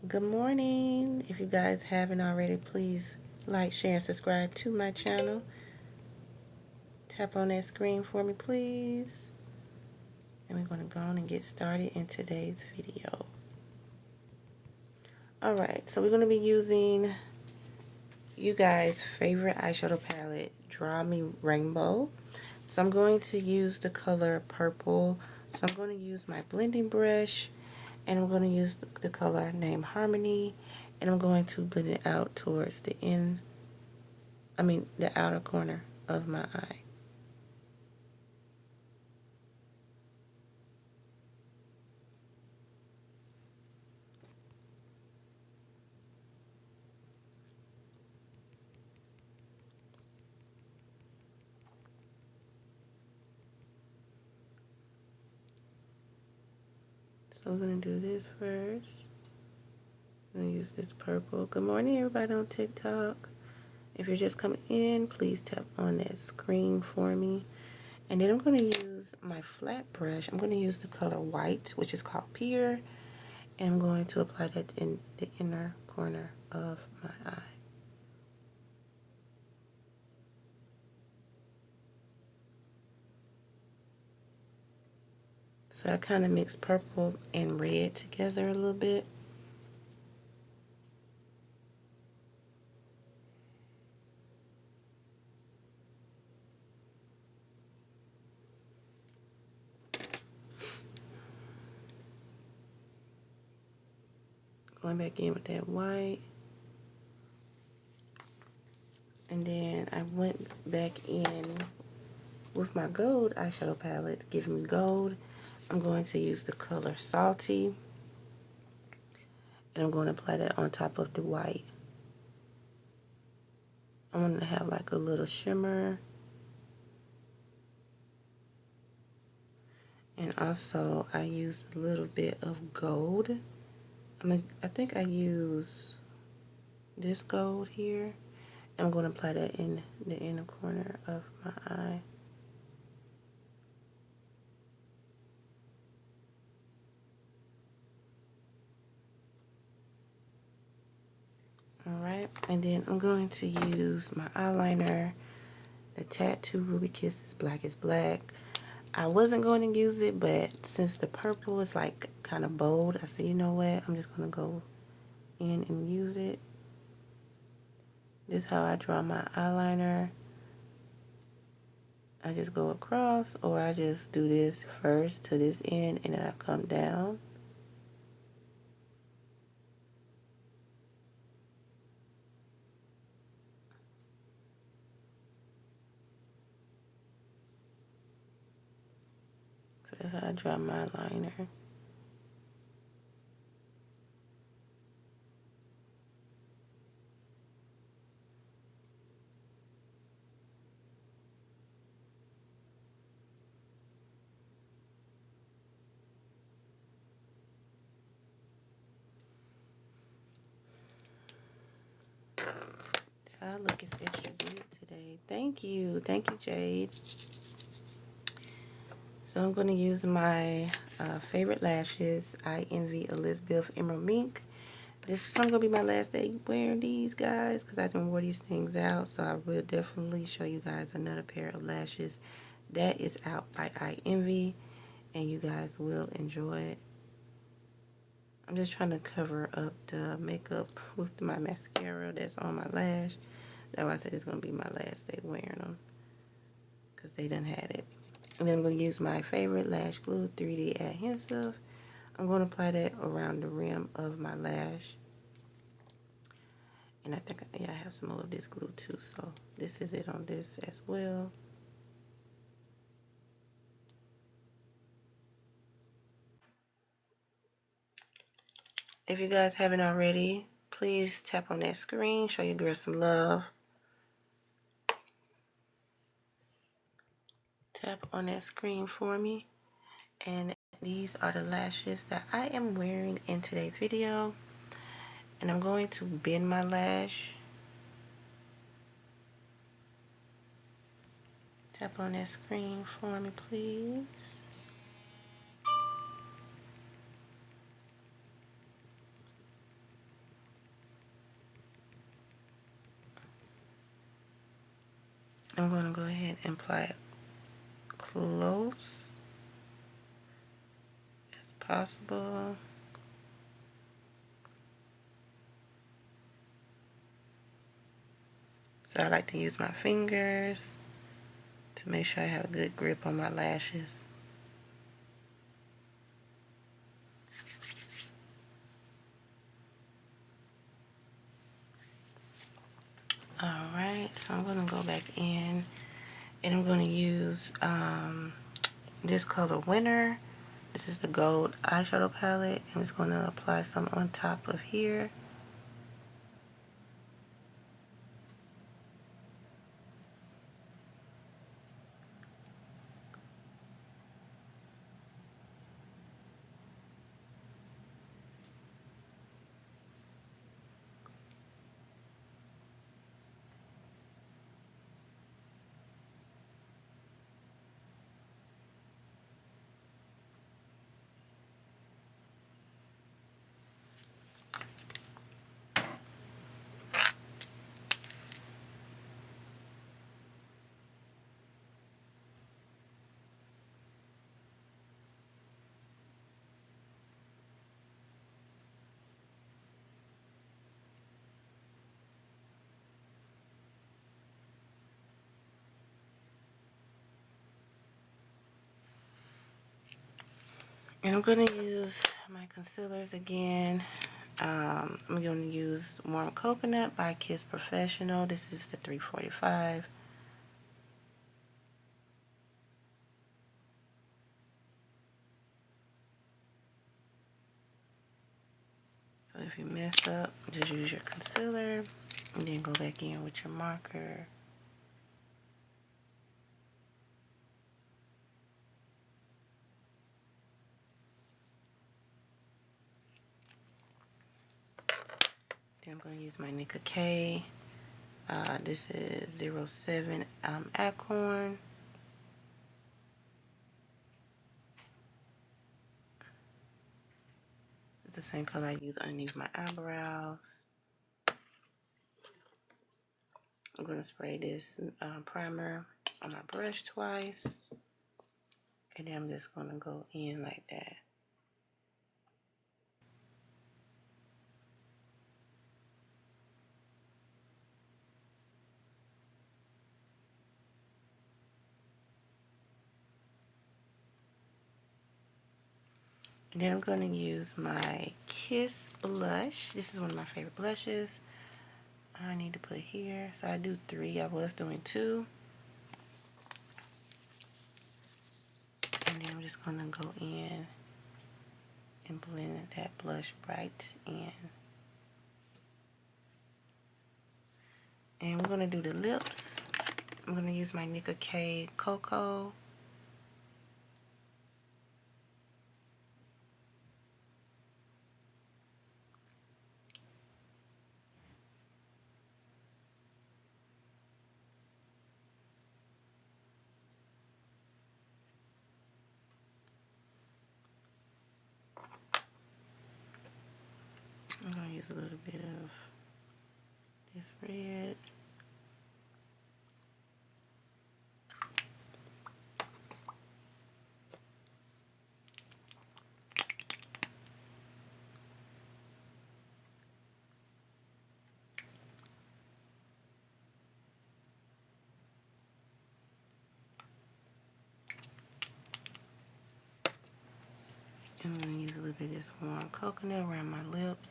Good morning. If you guys haven't already, please like, share, and subscribe to my channel. Tap on that screen for me, please. And we're going to go on and get started in today's video. Alright, so we're going to be using you guys' favorite eyeshadow palette, Draw Me Rainbow. So I'm going to use the color purple. So I'm going to use my blending brush, and I'm going to use the color named Harmony, and I'm going to blend it out towards the the outer corner of my eye. So we're going to do this first. I'm going to use this purple. Good morning, everybody on TikTok. If you're just coming in, please tap on that screen for me. And then I'm going to use my flat brush. I'm going to use the color white, which is called Pear. And I'm going to apply that in the inner corner of my eye. So I kind of mix purple and red together a little bit. Going back in with that white. And then I went back in with my gold eyeshadow palette, Give Me Gold. I'm going to use the color Salty. And I'm going to apply that on top of the white. I want to have like a little shimmer. And also I used a little bit of gold. I think I use this gold here. I'm going to apply that in the inner corner of my eye. Alright, and then I'm going to use my eyeliner, the Tattoo Ruby Kisses Black is Black. I wasn't going to use it, but since the purple is like kind of bold, I said, you know what, I'm just going to go in and use it. This is how I draw my eyeliner. I just go across, or I just do this first to this end, and then I come down. So that's how I draw my liner. I look is extra good today. Thank you. Thank you, Jade. So I'm going to use my favorite lashes. I Envy Elizabeth Emerald Mink. This is probably going to be my last day wearing these, guys, because I done wore these things out. So I will definitely show you guys another pair of lashes that is out by I Envy, and you guys will enjoy it. I'm just trying to cover up the makeup with my mascara that's on my lash. That's why I said it's going to be my last day wearing them, because they done had it. And then I'm going to use my favorite lash glue, 3D Adhesive. I'm going to apply that around the rim of my lash. And I think, yeah, I have some more of this glue too. So this is it on this as well. If you guys haven't already, please tap on that screen. Show your girl some love. Tap on that screen for me. And these are the lashes that I am wearing in today's video. And I'm going to bend my lash. Tap on that screen for me, please. I'm going to go ahead and apply it close as possible. So I like to use my fingers to make sure I have a good grip on my lashes. Alright, so I'm going to go back in and I'm going to use this color Winter. This is the gold eyeshadow palette. I'm just going to apply some on top of here. And I'm going to use my concealers again. I'm going to use Warm Coconut by Kiss Professional. This is the 345. So if you mess up, just use your concealer and then go back in with your marker. Then I'm going to use my Nicka K. This is 07 Acorn. It's the same color I use underneath my eyebrows. I'm going to spray this primer on my brush twice. And then I'm just going to go in like that. And then I'm going to use my Kiss blush. This is one of my favorite blushes. I need to put here. So I do 3. I was doing 2. And then I'm just going to go in and blend that blush right in. And we're going to do the lips. I'm going to use my Nicka K Cocoa. I'm going to use a little bit of this red. And I'm going to use a little bit of this warm coconut around my lips.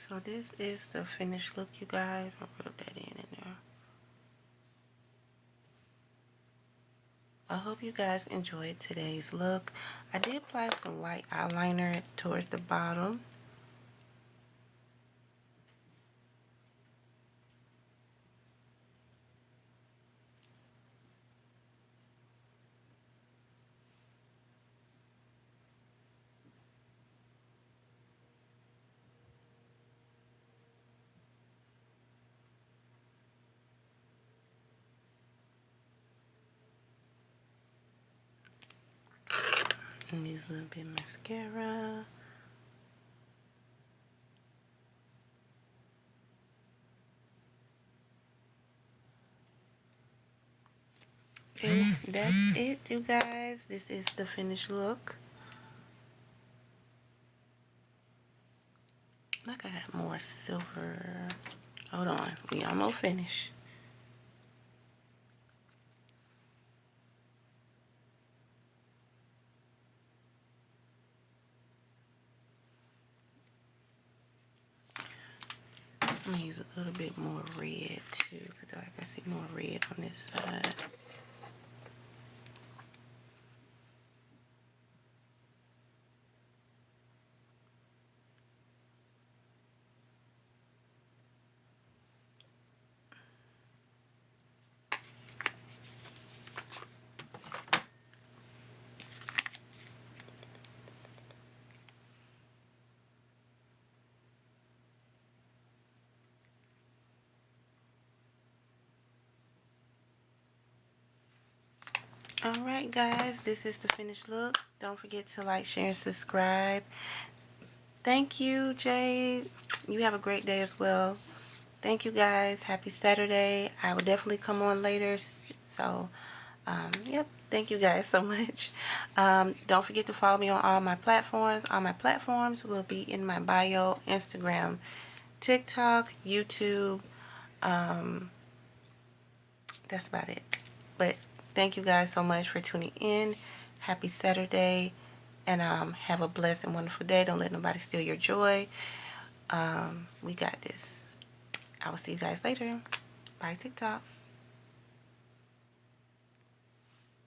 So this is the finished look, you guys. I'll put that in there. I hope you guys enjoyed today's look. I did apply some white eyeliner towards the bottom. And use a little bit of mascara. And that's it, you guys. This is the finished look. Like I got more silver. Hold on, we almost finished. I'm gonna use a little bit more red too, because I can see more red on this side. Alright guys, this is the finished look. Don't forget to like, share, and subscribe. Thank you, Jade. You have a great day as well. Thank you guys. Happy Saturday. I will definitely come on later. So, yep. Thank you guys so much. Don't forget to follow me on all my platforms. All my platforms will be in my bio: Instagram, TikTok, YouTube. That's about it. But thank you guys so much for tuning in. Happy Saturday. And have a blessed and wonderful day. Don't let nobody steal your joy. We got this. I will see you guys later. Bye, TikTok.